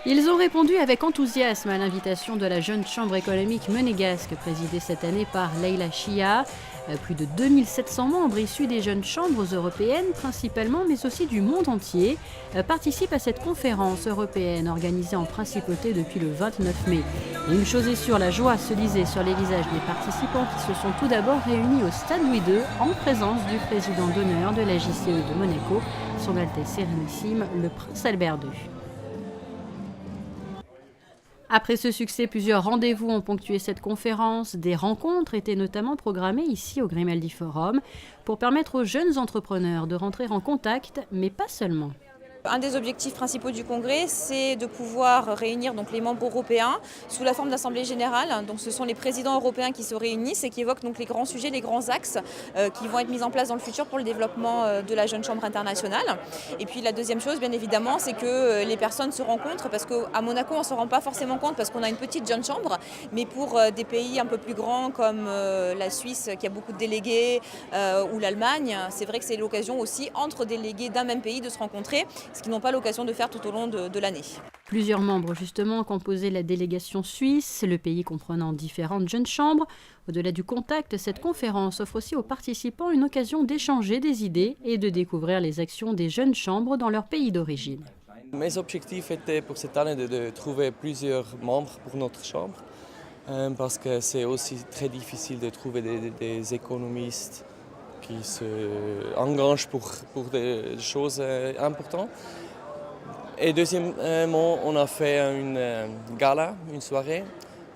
Ils ont répondu avec enthousiasme à l'invitation de la jeune chambre économique monégasque présidée cette année par Leila Chia. Plus de 2700 membres issus des jeunes chambres européennes principalement, mais aussi du monde entier, participent à cette conférence européenne organisée en principauté depuis le 29 mai. Et une chose est sûre, la joie se lisait sur les visages des participants qui se sont tout d'abord réunis au Stade Louis II en présence du président d'honneur de la JCE de Monaco, son Altesse Sérénissime, le Prince Albert II. Après ce succès, plusieurs rendez-vous ont ponctué cette conférence. Des rencontres étaient notamment programmées ici au Grimaldi Forum pour permettre aux jeunes entrepreneurs de rentrer en contact, mais pas seulement. Un des objectifs principaux du congrès, c'est de pouvoir réunir donc les membres européens sous la forme d'assemblée générale. Donc ce sont les présidents européens qui se réunissent et qui évoquent donc les grands sujets, les grands axes qui vont être mis en place dans le futur pour le développement de la jeune chambre internationale. Et puis la deuxième chose, bien évidemment, c'est que les personnes se rencontrent parce qu'à Monaco, on ne se rend pas forcément compte parce qu'on a une petite jeune chambre, mais pour des pays un peu plus grands comme la Suisse qui a beaucoup de délégués ou l'Allemagne, c'est vrai que c'est l'occasion aussi entre délégués d'un même pays de se rencontrer, ce qu'ils n'ont pas l'occasion de faire tout au long de l'année. Plusieurs membres justement composaient la délégation suisse, le pays comprenant différentes jeunes chambres. Au-delà du contact, cette conférence offre aussi aux participants une occasion d'échanger des idées et de découvrir les actions des jeunes chambres dans leur pays d'origine. Mes objectifs étaient pour cette année de trouver plusieurs membres pour notre chambre, parce que c'est aussi très difficile de trouver des économistes qui se engagent pour des choses importantes. Et deuxièmement, on a fait une gala, une soirée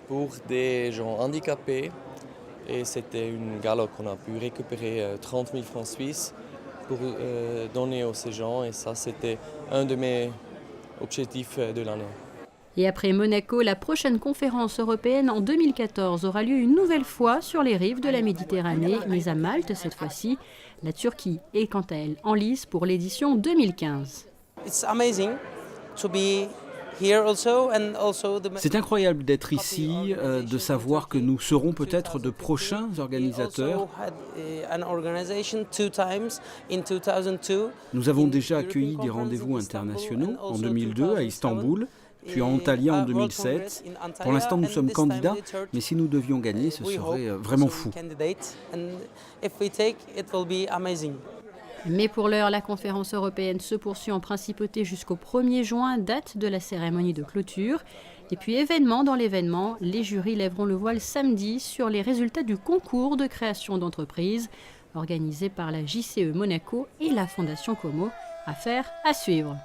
pour des gens handicapés. Et c'était une gala qu'on a pu récupérer 30 000 francs suisses pour donner à ces gens. Et ça, c'était un de mes objectifs de l'année. Et après Monaco, la prochaine conférence européenne en 2014 aura lieu une nouvelle fois sur les rives de la Méditerranée, mais à Malte cette fois-ci. La Turquie est quant à elle en lice pour l'édition 2015. C'est incroyable d'être ici, de savoir que nous serons peut-être de prochains organisateurs. Nous avons déjà accueilli des rendez-vous internationaux en 2002 à Istanbul, puis en Antalya en 2007. Pour l'instant, nous sommes candidats, mais si nous devions gagner, ce serait vraiment fou. Mais pour l'heure, la conférence européenne se poursuit en principauté jusqu'au 1er juin, date de la cérémonie de clôture. Et puis événement dans l'événement, les jurys lèveront le voile samedi sur les résultats du concours de création d'entreprise organisé par la JCE Monaco et la Fondation Como. Affaire à suivre.